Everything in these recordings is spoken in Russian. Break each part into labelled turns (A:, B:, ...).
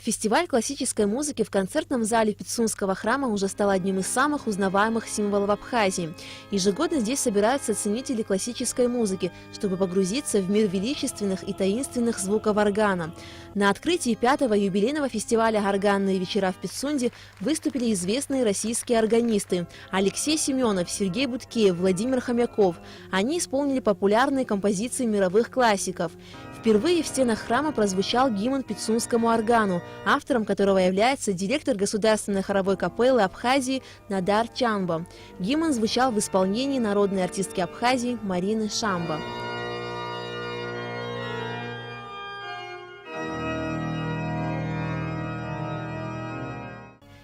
A: Фестиваль классической музыки в концертном зале Пицунского храма уже стал одним из самых узнаваемых символов Абхазии. Ежегодно здесь собираются ценители классической музыки, чтобы погрузиться в мир величественных и таинственных звуков органа. На открытии 5-го юбилейного фестиваля «Органные вечера» в Пицунде выступили известные российские органисты Алексей Семенов, Сергей Будкеев, Владимир Хомяков. Они исполнили популярные композиции мировых классиков. Впервые в стенах храма прозвучал гимн Пицунскому органу, автором которого является директор Государственной хоровой капеллы Абхазии Надар Чанба. Гимн звучал в исполнении народной артистки Абхазии Марины Шамба.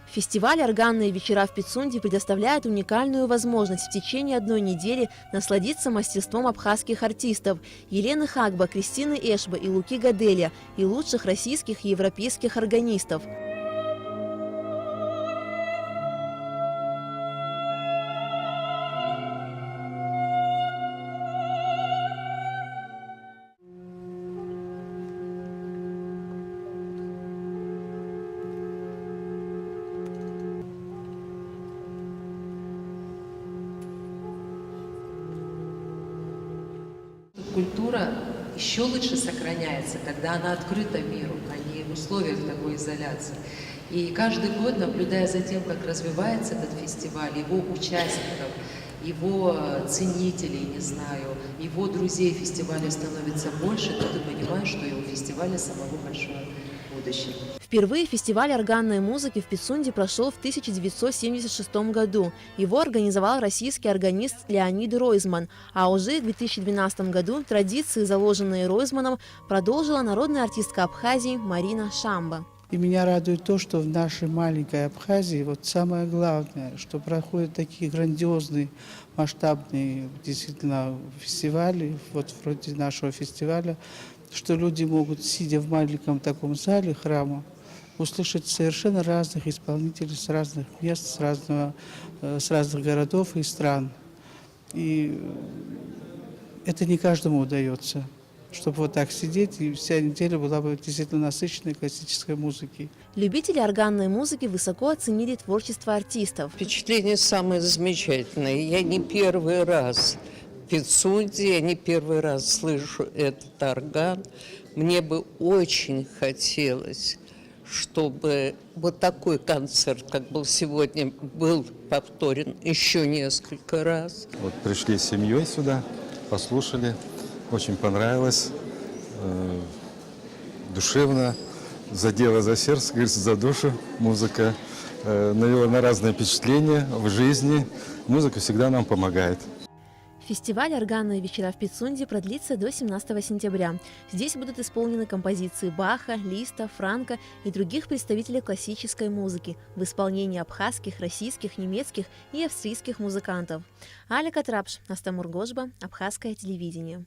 A: Фестиваль «Органные вечера» в Пицунде предоставляет уникальную возможность в течение одной недели насладиться мастерством абхазских артистов Елены Хагба, Кристины Эшба и Луки Гаделя и лучших российских и европейских органистов.
B: Культура еще лучше сохраняется, когда она открыта миру, а не в условиях такой изоляции. И каждый год, наблюдая за тем, как развивается этот фестиваль, его участников, его ценителей, не знаю, его друзей фестиваля становится больше, то ты понимаешь, что и у фестиваля самого большое будущее.
A: Впервые фестиваль органной музыки в Пицунде прошел в 1976 году. Его организовал российский органист Леонид Ройзман, а уже в 2012 году традиции, заложенные Ройзманом, продолжила народная артистка Абхазии Марина Шамба.
C: И меня радует то, что в нашей маленькой Абхазии вот самое главное, что проходят такие грандиозные, масштабные действительно фестивали, вот вроде нашего фестиваля, что люди могут, сидя в маленьком таком зале храма, услышать совершенно разных исполнителей с разных мест, с разных городов и стран. И это не каждому удается, чтобы вот так сидеть, и вся неделя была бы действительно насыщенной классической музыкой.
A: Любители органной музыки высоко оценили творчество артистов.
D: Впечатление самое замечательное. Я не первый раз в Пицунде, я не первый раз слышу этот орган. Мне бы очень хотелось, чтобы вот такой концерт, как был сегодня, был повторен еще несколько раз.
E: Вот пришли с семьей сюда, послушали, очень понравилось, душевно, задела за сердце, говорится, за душу. Музыка навела на разные впечатления в жизни. Музыка всегда нам помогает.
A: Фестиваль «Органные вечера» в Пицунде продлится до 17 сентября. Здесь будут исполнены композиции Баха, Листа, Франка и других представителей классической музыки в исполнении абхазских, российских, немецких и австрийских музыкантов. Аля Катрапш, Астамур Гожба, Абхазское телевидение.